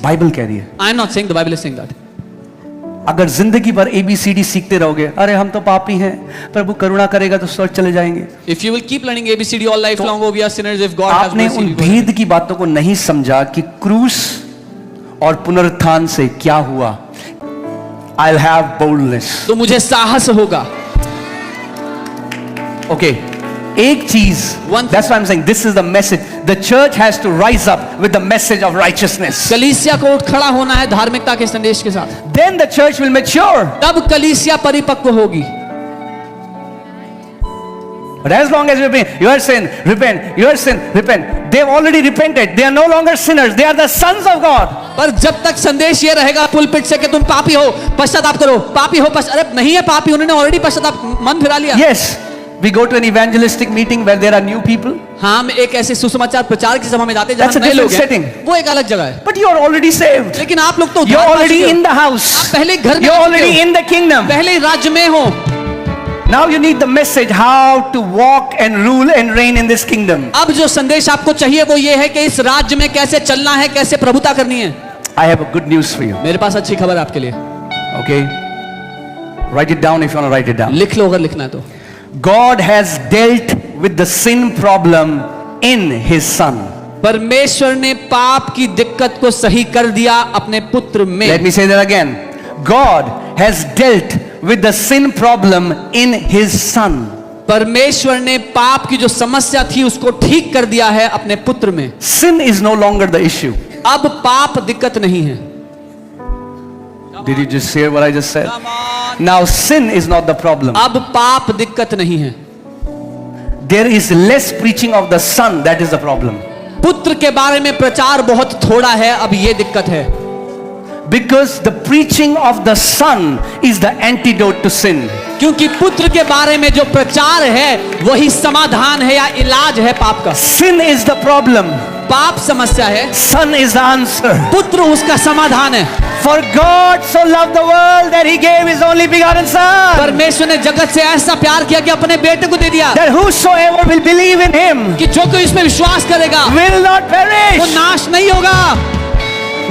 Bible कह रही है। I am not saying the Bible is saying that. अगर जिंदगी भर ABCD सीखते रहोगे, अरे हम तो पापी हैं, प्रभु करुणा करेगा तो स्वर्ग चले जाएंगे, If you will keep learning ABCD all life long, oh we are sinners, if God has आपने mercy, उन we will. भेद की बातों को नहीं समझा कि क्रूस और पुनरुत्थान से क्या हुआ। I'll have boldness. तो मुझे साहस होगा। Okay, एक चीज, that's why I'm saying this is the message. The church has to rise up with the message of righteousness. कलीसिया को उठ खड़ा होना है धार्मिकता के संदेश के साथ। Then the church will mature. तब कलीसिया परिपक्व होगी। But as long as your sin, repent, your sin, repent. They've already repented. They are no longer sinners. They are the sons of God. पर जब तक संदेश ये रहेगा पुलपिट से कि तुम पापी हो, पश्चाताप करो, पापी हो, अरे नहीं है पापी, उन्होंने ऑलरेडी पश्चाताप मन फिरा लिया। Yes, we go to an evangelistic meeting where there are new people. हम एक ऐसे सुसमाचार प्रचार की सभा में जाते हैं That's a जहाँ नए लोग different setting. हैं, वो एक अलग जगह है। But you are already saved. लेकिन आप लोग तो You're already in the house. आप पहले घर में You're आ चुके already हो, in the kingdom. पहले राज्य में हो। Now you need the message how to walk and rule and reign in this kingdom. अब जो संदेश आपको चाहिए वो ये है कि इस राज्य में कैसे चलना है, कैसे प्रभुता करनी है। I have a good news for you. मेरे पास अच्छी खबर है आपके लिए। Okay? Write it down if you want to write it down. लिख लो अगर लिखना है तो। God has dealt with the sin problem in his son. परमेश्वर ने पाप की दिक्कत को सही कर दिया अपने पुत्र में। Let me say that again. God has dealt with the sin problem in his son. परमेश्वर ने पाप की जो समस्या थी उसको ठीक कर दिया है अपने पुत्र में। Sin is no longer the issue. अब पाप दिक्कत नहीं है। Did you just hear what I just said? Now sin is not the problem. अब पाप दिक्कत नहीं है। There is less preaching of the son, that is the problem. पुत्र के बारे में प्रचार बहुत थोड़ा है, अब ये दिक्कत है। Because the preaching of the son is the antidote to sin. क्योंकि पुत्र के बारे में जो प्रचार है वही समाधान है या इलाज है पाप का। Sin is the problem. पाप समस्या है, Son is the answer. पुत्र उसका समाधान है। For God so loved the world that he gave his only begotten son, परमेश्वर ने जगत से ऐसा प्यार किया कि अपने बेटे को दे दिया that whosoever will believe in him कि जो कोई इसमें विश्वास करेगा will not वो perish. नाश नहीं होगा।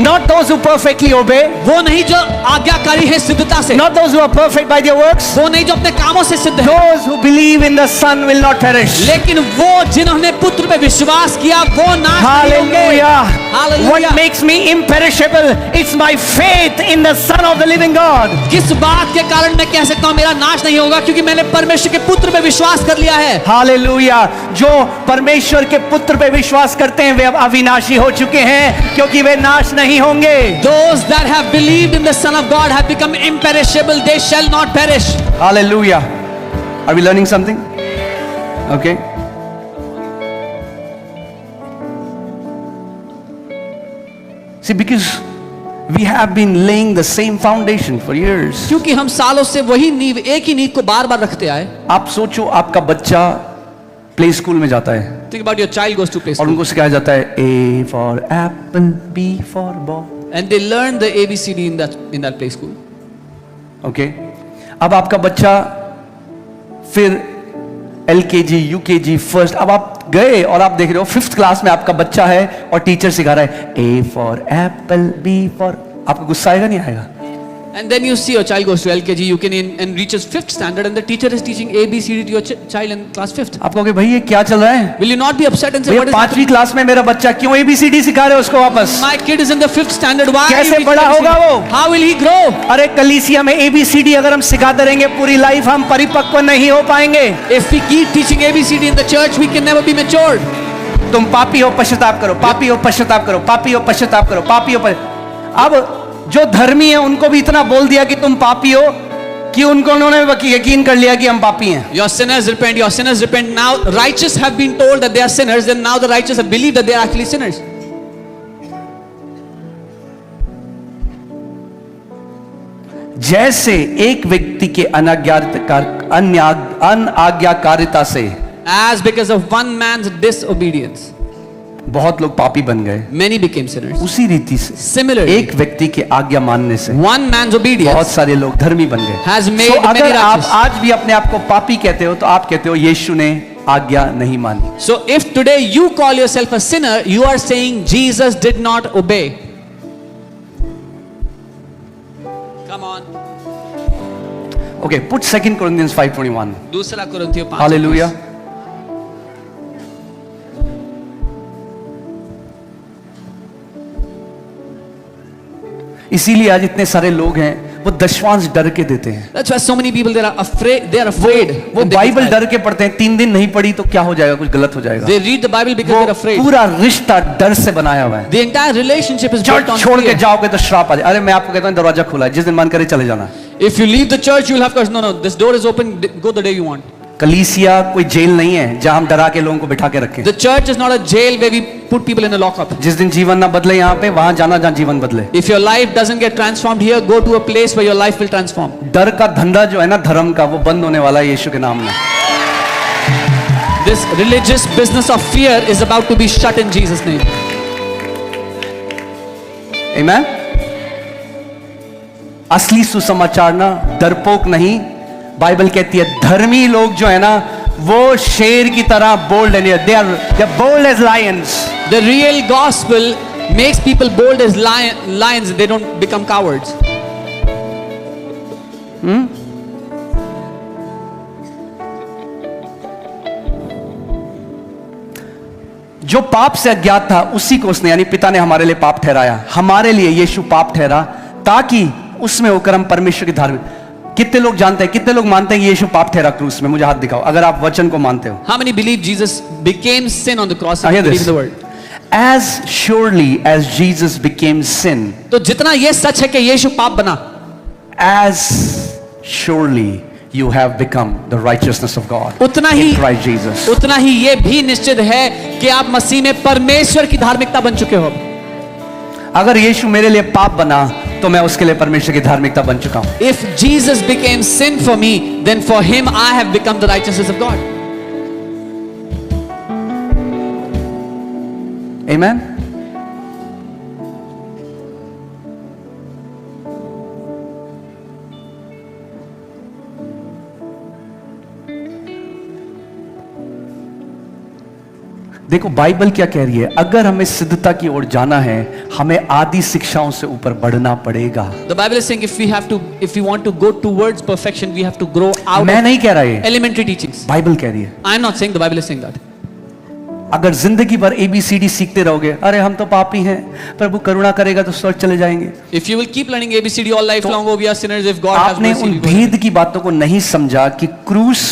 Not those who perfectly obey, वो नहीं जो आज्ञाकारी है सिद्धता से, not those who are perfect by their works. वो नहीं जो अपने कामों से सिद्ध है, Those who believe in the son will not perish. लेकिन वो जिन्होंने पुत्र पे विश्वास किया वो नाश नहीं होंगे। Hallelujah. Hallelujah. What makes me imperishable? It's my faith in the Son of the living God. किस बात के कारण मैं कह सकता हूँ मेरा नाश नहीं होगा? क्योंकि मैंने परमेश्वर के पुत्र पे विश्वास कर लिया है। Hallelujah. जो परमेश्वर के पुत्र पे विश्वास करते हैं वे अब अविनाशी हो चुके हैं क्योंकि वे नाश नहीं होंगे। Those that have believed in the Son of God have become imperishable. They shall not perish. Hallelujah. Are we learning something? Okay. See, because we have been laying the same foundation for years. क्योंकि हम सालों से वही नींव, एक ही नींव को बार बार रखते आए। आप सोचो आपका बच्चा प्ले स्कूल में जाता है Think about your child goes to play और school उनको सिखाया जाता है A for apple, B for ball. and they learn the ABCD in that play school. Okay, अब आपका बच्चा फिर LKG, UKG, फर्स्ट, अब आप गए और आप देख रहे हो 5th क्लास में आपका बच्चा है और टीचर सिखा रहा है A for Apple, B for, आपको गुस्सा आएगा नहीं आएगा? And then you see your child goes to LKG, UKG and reaches 5th standard and the teacher is teaching ABCD to your child in class 5th. आप कहोगे भाई ये क्या चल रहा है? Will you not be upset and say भैया what is 5वीं happening? क्लास में मेरा बच्चा क्यों ABCD सिखा रहे हो उसको वापस? My kid is in the 5th standard. Why? are you कैसे teaching बड़ा ABCD? होगा वो? How will he grow? अरे कलीसिया में ABCD अगर हम सिखाते रहेंगे पूरी लाइफ हम परिपक्व नहीं हो पाएंगे। If we keep teaching ABCD in the church, we can never be matured. तुम पापी हो पश्चाताप करो, पापी हो पश्चाताप करो, पापी हो पश्चाताप करो, पापी हो अब जो धर्मी है उनको भी इतना बोल दिया कि तुम पापी हो कि उन्होंने यकीन कर लिया कि हम पापी हैं। Your sinners repent, your sinners repent. Now righteous have been told that they are sinners, and now the righteous have believed that they are actually sinners. जैसे एक व्यक्ति के अनाज्ञाकारिता से As because of one man's disobedience, बहुत लोग पापी बन गए, many became sinners. उसी रीति से Similarly, एक व्यक्ति के आज्ञा मानने से one man's बहुत obedience सारे लोग धर्मी बन गए। has made So, many अगर आप righteous. आज भी अपने आप को पापी कहते हो तो आप कहते हो यीशु ने आज्ञा नहीं मानी। So if today you call yourself a sinner, you are saying Jesus did not obey. Come on. Okay, put 2 Corinthians 5:21. दूसरा कुरिन्थियों 5. Hallelujah. इसीलिए आज इतने सारे लोग हैं वो दशवांश डर के देते हैं। That's why so many people they are afraid. They are afraid. वो बाइबल डर के पढ़ते हैं, 3 दिन नहीं पढ़ी तो क्या हो जाएगा, कुछ गलत हो जाएगा। They read the Bible because they are afraid. पूरा रिश्ता डर से बनाया हुआ है। The entire relationship is built church on छोड़ के fear. जाओगे तो श्राप आ जाए। अरे मैं आपको कहता हूँ दरवाजा खुला है, जिस दिन मन करे चले जाना। If you leave the church, you will have curse. No, this door is open. Go the day you want. कलीसिया कोई जेल नहीं है जहां हम डरा के लोगों को बिठा के रखें। The church is not a jail where we put people in a lockup. जिस दिन जीवन ना बदले यहाँ पे, वहां जाना जहां जीवन बदले। If your life doesn't get transformed here, go to a place where your life will transform. डर का धंधा जो है ना धर्म का, वो बंद होने वाला है यीशु के नाम में। This religious business of fear is about to be shut in Jesus' name. Amen? असली सुसमाचार ना डरपोक नहीं, बाइबल कहती है धर्मी लोग जो है ना वो शेर की तरह बोल्ड है, they are bold as lions. The real gospel makes people bold as lions. They don't become cowards. जो पाप से अज्ञात था उसी को उसने, यानी पिता ने हमारे लिए पाप ठहराया, हमारे लिए यीशु पाप ठहरा ताकि उसमें होकर हम परमेश्वर की धार्मिक। कितने लोग जानते हैं, कितने लोग मानते हैं कि यीशु पाप ठहरा क्रूस में? मुझे हाथ दिखाओ अगर आप वचन को मानते हो। How many believe Jesus became sin on the cross? I hear And believe this. the word. As surely as Jesus became sin, तो जितना ये सच है कि यीशु पाप बना, as surely you have become the righteousness of God उतना in he Christ Jesus. उतना ही ये भी निश्चित है कि आप मसीह में परमेश्वर की धार्मिकता बन चुके हो। अगर यीशु मेरे लिए पाप बना तो मैं उसके लिए परमेश्वर की धार्मिकता बन चुका हूं। If Jesus became sin for me, then for him I have become the righteousness of God. Amen? देखो बाइबल क्या कह रही है, अगर हमें सिद्धता की ओर जाना है हमें आदि शिक्षाओं से ऊपर बढ़ना पड़ेगा। The Bible is saying if we want to go towards perfection, we have to grow out मैं of नहीं कह रहा ये, elementary teachings. बाइबल कह रही है। I am not saying, the Bible is saying that. अगर जिंदगी भर ABCD सीखते रहोगे, अरे हम तो पापी हैं, प्रभु करुणा करेगा तो स्वर्ग चले जाएंगे। If you will keep learning ABCD all life long, oh we are sinners, if God has आपने mercy, उन we will. भेद की बातों को नहीं समझा कि क्रूस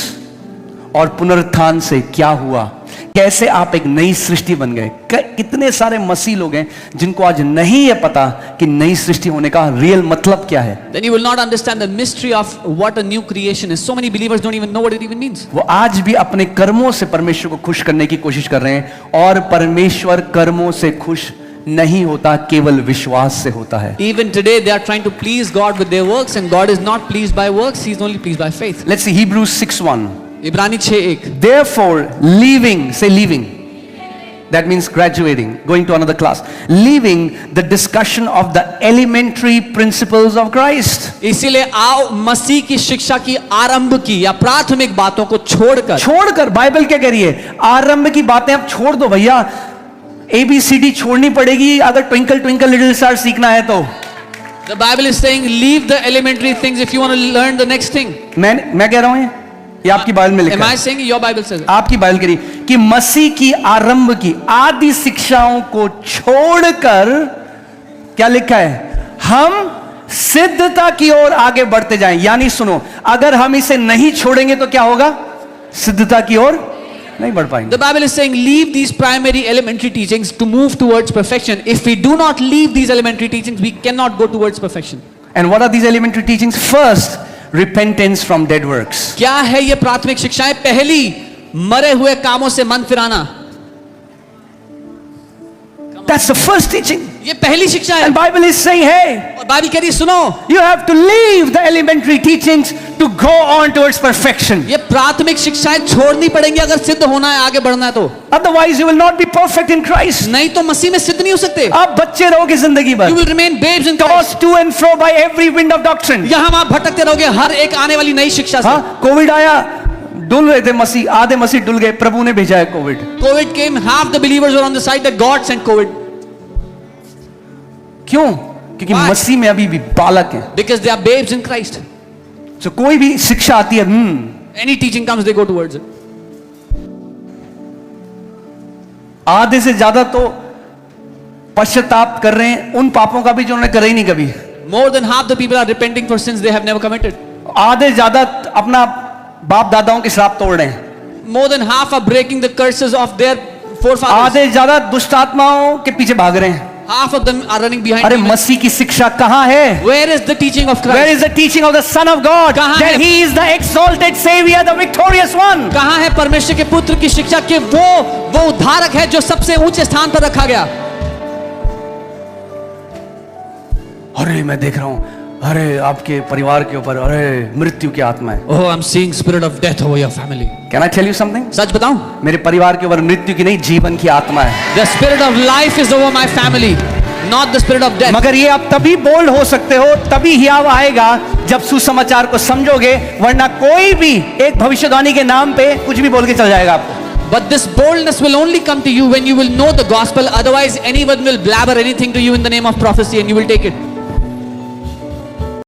और पुनरुत्थान से क्या हुआ, कैसे आप एक नई सृष्टि बन गए। कितने सारे मसीह लोग हैं जिनको आज नहीं है पता कि नई सृष्टि होने का रियल मतलब क्या है। Then you will not understand the mystery of what a new creation is. So many believers don't even know what it even means. वो आज भी अपने कर्मों से परमेश्वर को खुश करने की कोशिश कर रहे हैं, और परमेश्वर कर्मों से खुश नहीं होता, केवल विश्वास से होता है। Even today they are trying to please God with their works, and God is not pleased by works, he is only pleased by faith. Let's see Hebrews 6:1. इब्रानी 6:1. Therefore, leaving, say leaving. That means graduating, going to another class. Leaving the discussion of the elementary principles of Christ. इसीलिए आओ मसीह की शिक्षा की आरंभ की या प्राथमिक बातों को छोड़कर बाइबल क्या कह रही है, आरंभ की बातें आप छोड़ दो भैया। ABCD छोड़नी पड़ेगी अगर ट्विंकल ट्विंकल लिटिल स्टार सीखना है तो। The Bible is saying leave the elementary things if you want to learn the next thing. मैं कह रहा हूं ये आपकी बाइबल में लिखा Am I है, saying your Bible says it? आपकी बाइबल कह रही है कि मसीह की आरंभ की आदि शिक्षाओं को छोड़कर क्या लिखा है, हम सिद्धता की ओर आगे बढ़ते जाएं। यानी सुनो, अगर हम इसे नहीं छोड़ेंगे तो क्या होगा, सिद्धता की ओर नहीं बढ़ पाएंगे। The Bible is saying leave these primary elementary teachings to move towards perfection. If we do not leave these elementary teachings, we cannot go towards perfection. And what are these elementary teachings? First, repentance from dead works. क्या है ये प्राथमिक शिक्षाएं? पहली, मरे हुए कामों से मन फिराना। That's the first teaching. ये पहली शिक्षा है। And Bible is saying, hey, और बाइबल कह रही सुनो, you have to leave the elementary teachings to go on towards perfection. ये प्राथमिक शिक्षाएं छोड़नी पड़ेंगी अगर सिद्ध होना है, आगे बढ़ना है तो। Otherwise, you will not be perfect in Christ. नहीं तो मसीह में सिद्ध नहीं हो सकते। आप बच्चे रहोगे जिंदगी भर, You will remain babes in Christ. tossed to and fro by every wind of doctrine. यहाँ आप भटकते रहोगे हर एक आने वाली नई शिक्षा से। हाँ, कोविड आया, डुल रहे थे मसीह, आधे मसीह डुल गए, प्रभु ने भेजा है Covid. COVID came, half the believers were on the side that God sent COVID. क्यों? क्योंकि Why? मसीह में अभी भी बालक हैं। Because they are babes in Christ. तो कोई भी शिक्षा आती है, Any teaching comes, they go towards it. आधे से ज्यादा तो पश्चाताप कर रहे हैं उन पापों का भी जो उन्होंने करे ही नहीं कभी। More than half the people are repenting for sins they have never committed. आधे ज्यादा अपना बाप दादाओं के श्राप तोड़ रहे हैं। More than half are breaking the curses of their forefathers. आधे ज्यादा दुष्ट आत्माओं के पीछे भाग रहे हैं। Half of them are running behind अरे demons. मसीह की शिक्षा कहाँ है? Where is the teaching of Where Christ? is the teaching of the Son of God? कहाँ That है? He is the exalted Savior, the victorious one. कहाँ है परमेश्वर के पुत्र की शिक्षा कि वो उद्धारक है जो सबसे ऊंचे स्थान पर रखा गया। अरे मैं देख रहा हूं, अरे आपके परिवार के ऊपर अरे मृत्यु की आत्मा है। Oh, I'm seeing spirit of death over your family. Can I tell you something? सच बताऊं? मेरे परिवार के ऊपर मृत्यु की नहीं, जीवन की आत्मा है। The spirit of life is over my family, not the spirit of death. मगर ये आप तभी बोल्ड हो सकते हो, तभी हियाव आएगा जब सुसमाचार को समझोगे, वरना कोई भी एक भविष्यवाणी के नाम पे कुछ भी बोल के चल जाएगा आपको। But this boldness will only come to you when you will know the gospel. Otherwise, anyone will blabber anything to you in the name of prophecy and you will take it.